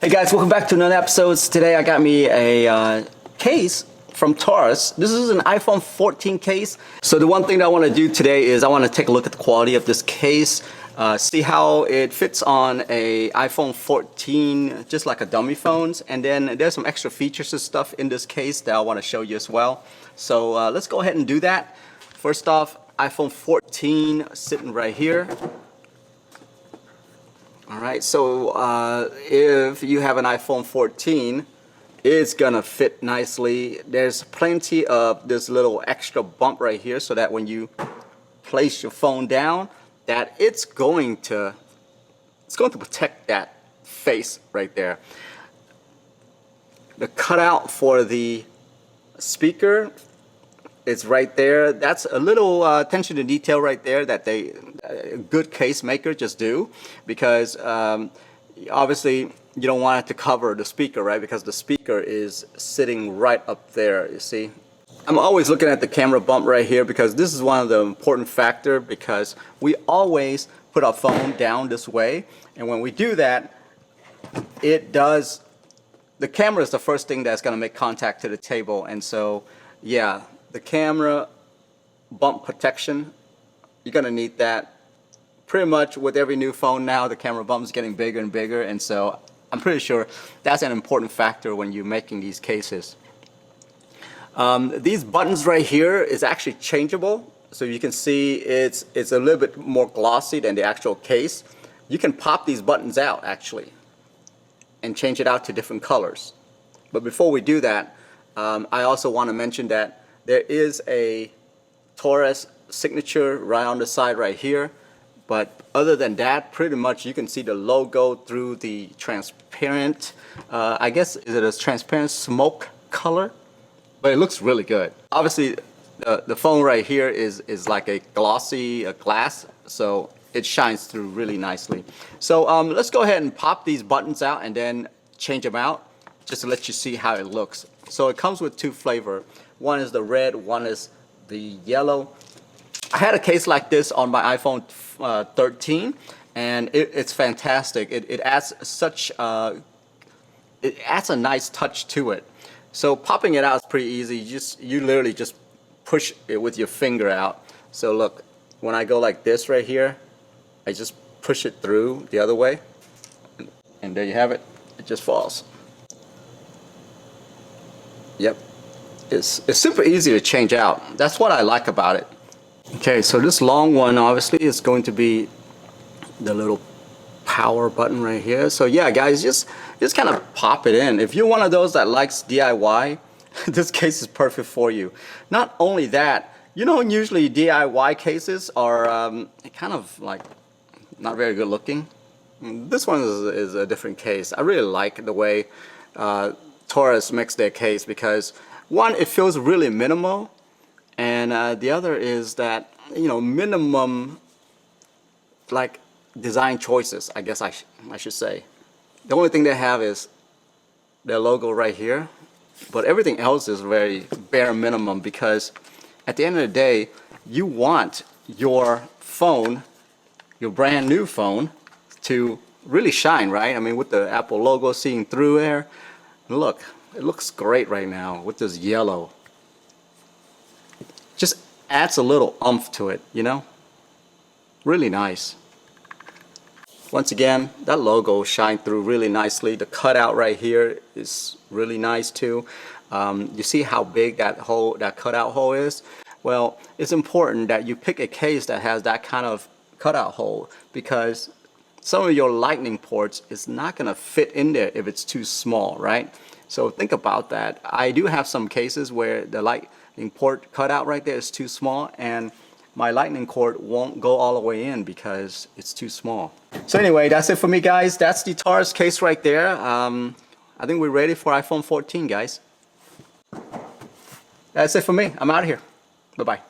Hey guys, welcome back to another episode. Today I got me a case from TORRAS. This is an iPhone 14 case. So the one thing that I want to do today is I want to take a look at the quality of this case, see how it fits on a iPhone 14, just like a dummy phones. And then there's some extra features and stuff in this case that I want to show you as well. So let's go ahead and do that. First off, iPhone 14 sitting right here. Alright, so if you have an iPhone 14, it's gonna fit nicely. There's plenty of this little extra bump right here so that when you place your phone down, that it's going to protect that face right there. The cutout for the speaker, it's right there. That's a little attention to detail right there that a good case maker just do, because obviously you don't want it to cover the speaker, right? Because the speaker is sitting right up there, you see. I'm always looking at the camera bump right here because this is one of the important factor, because we always put our phone down this way, and when we do that, the camera is the first thing that's going to make contact to the table. And so yeah, the camera bump protection, you're going to need that. Pretty much with every new phone now, the camera bump is getting bigger and bigger, and so I'm pretty sure that's an important factor when you're making these cases. These buttons right here is actually changeable, so you can see it's a little bit more glossy than the actual case. You can pop these buttons out actually and change it out to different colors. But before we do that, I also want to mention that there is a TORRAS signature right on the side right here. But other than that, pretty much you can see the logo through the transparent, I guess, is it a transparent smoke color? But it looks really good. Obviously, the phone right here is like a glossy glass, so it shines through really nicely. So let's go ahead and pop these buttons out and then change them out, just to let you see how it looks. So it comes with two flavors. One is the red, one is the yellow. I had a case like this on my iPhone 13, and it's fantastic. It adds a nice touch to it. So popping it out is pretty easy. You literally just push it with your finger out. So look, when I go like this right here, I just push it through the other way, and there you have it. It just falls. Yep, it's super easy to change out. That's what I like about it. Okay, so this long one obviously is going to be the little power button right here. So yeah, guys, just kind of pop it in. If you're one of those that likes DIY, this case is perfect for you. Not only that, you know, usually DIY cases are kind of like not very good looking. This one is a different case. I really like the way TORRAS makes their case, because one, it feels really minimal, and the other is that, you know, minimum like design choices, I guess I should say. The only thing they have is their logo right here, but everything else is very bare minimum, because at the end of the day, you want your phone, your brand new phone, to really shine, right? I mean, with the Apple logo seeing through there. Look, it looks great right now with this yellow. Just adds a little oomph to it, you know? Really nice. Once again, that logo shined through really nicely. The cutout right here is really nice too. You see how big that cutout hole is? Well, it's important that you pick a case that has that kind of cutout hole, because some of your lightning ports is not going to fit in there if it's too small, right? So think about that. I do have some cases where the lightning port cutout right there is too small, and my lightning cord won't go all the way in because it's too small. So anyway, that's it for me, guys. That's the TORRAS case right there. I think we're ready for iPhone 14, guys. That's it for me. I'm out of here. Bye-bye.